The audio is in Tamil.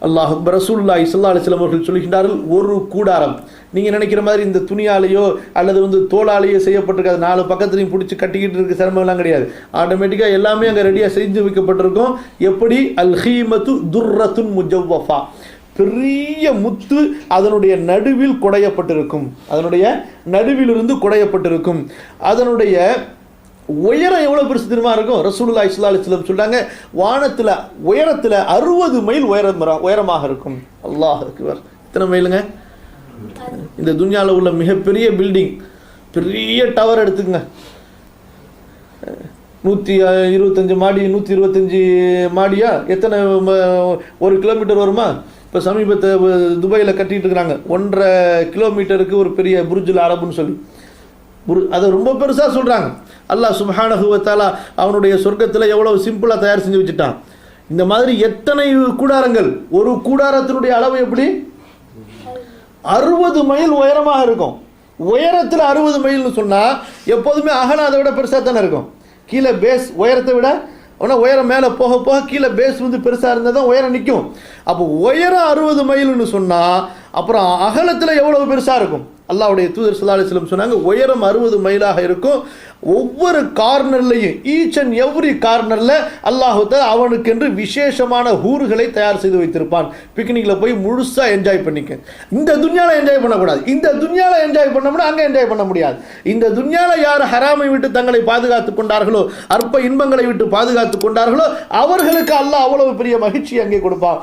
அல்லாஹ் அக்பர். ரசூலுல்லாஹி ஸல்லல்லாஹு அலைஹி வஸல்லம் அவர்கள் சொல்கின்றார்கள், ஒரு கூடாரம் நீங்கள் நினைக்கிற மாதிரி இந்த துணியாலேயோ அல்லது தோளாலேயோ செய்யப்பட்டிருக்காது. 4 பக்கத்துலையும் பிடிச்சி கட்டிக்கிட்டு இருக்க சிரமம்லாம் கிடையாது. ஆட்டோமேட்டிக்காக எல்லாமே அங்கே ரெடியாக செஞ்சு வைக்கப்பட்டிருக்கும். எப்படி? அல் ஹீமத்து துர்ரத்துன் முஜவ்வஃபா, பெரிய முத்து அதனுடைய நடுவில் குடையப்பட்டிருக்கும். அதனுடைய நடுவிலிருந்து குடையப்பட்டிருக்கும். அதனுடைய உயரம் எவ்வளோ பெருசு தெரியுமா இருக்கும்? ரசூலுல்லாஹி ஸல்லல்லாஹு அலைஹி வஸல்லம் சொல்றாங்க, வானத்தில் உயரத்தில் 60 மைல் உயரமாக இருக்கும். அல்லாஹ் அக்பர். எத்தனை மைலுங்க? இந்த துன்யாவில் உள்ள மிகப்பெரிய பில்டிங், பெரிய டவர் எடுத்துக்கங்க, 125 மாடி 125 மாடியா, எத்தனை 1 கிலோமீட்டர் வருமா? இப்போ சமீபத்தை துபாயில் கட்டிகிட்டு இருக்கிறாங்க, 1.5 கிலோமீட்டருக்கு ஒரு பெரிய புர்ஜுல் அரபுன்னு சொல்லி அதை ரொம்ப பெருசாக சொல்கிறாங்க. அல்லாஹ் சுப்ஹானஹு வ தஆலா அவனுடைய சொர்க்கத்தில் எவ்வளோ சிம்பிளாக தயார் செஞ்சு வச்சுட்டான். இந்த மாதிரி எத்தனை கூடாரங்கள், ஒரு கூடாரத்தினுடைய அளவு எப்படி? 60 மைல் உயரமாக இருக்கும். உயரத்தில் 60 மைல்னு சொன்னால் எப்போதுமே அகலம் அதை விட பெருசாக தானே இருக்கும். கீழே பேஸ் உயரத்தை விட ஆனால் உயரம் மேலே போக போக கீழே பேஸ் பெருசாக இருந்தால் தான் உயரம் நிற்கும். அப்போ உயரம் 60 மைல்னு சொன்னால் அப்புறம் அகலத்தில் எவ்வளவு பெருசாக இருக்கும்? அல்லாஹ்வுடைய தூதர் ஸல்லல்லாஹு அலைஹி வஸல்லம் சொன்னாங்க, உயரம் 60 மைலாக இருக்கும். ஒவ்வொரு கார்னர்லையும், ஈச் அண்ட் எவ்ரி கார்னரில் அல்லாஹ் தஆலா அவனுக்கென்று விசேஷமான ஹூர்களை தயார் செய்து வைத்திருப்பான். பிக்னிக்கில் போய் முழுசாக என்ஜாய் பண்ணிக்க. இந்த துன்யாவில் என்ஜாய் பண்ணக்கூடாது. இந்த துன்யாவில் என்ஜாய் பண்ணோம்னா அங்கே என்ஜாய் பண்ண முடியாது. இந்த துன்யாவில் யார் ஹராமை விட்டு தங்களை பாதுகாத்து கொண்டார்களோ, அற்ப இன்பங்களை விட்டு பாதுகாத்து கொண்டார்களோ, அவர்களுக்கு அல்லாஹ் அவ்வளவு பெரிய மகிழ்ச்சி அங்கே கொடுப்பான்.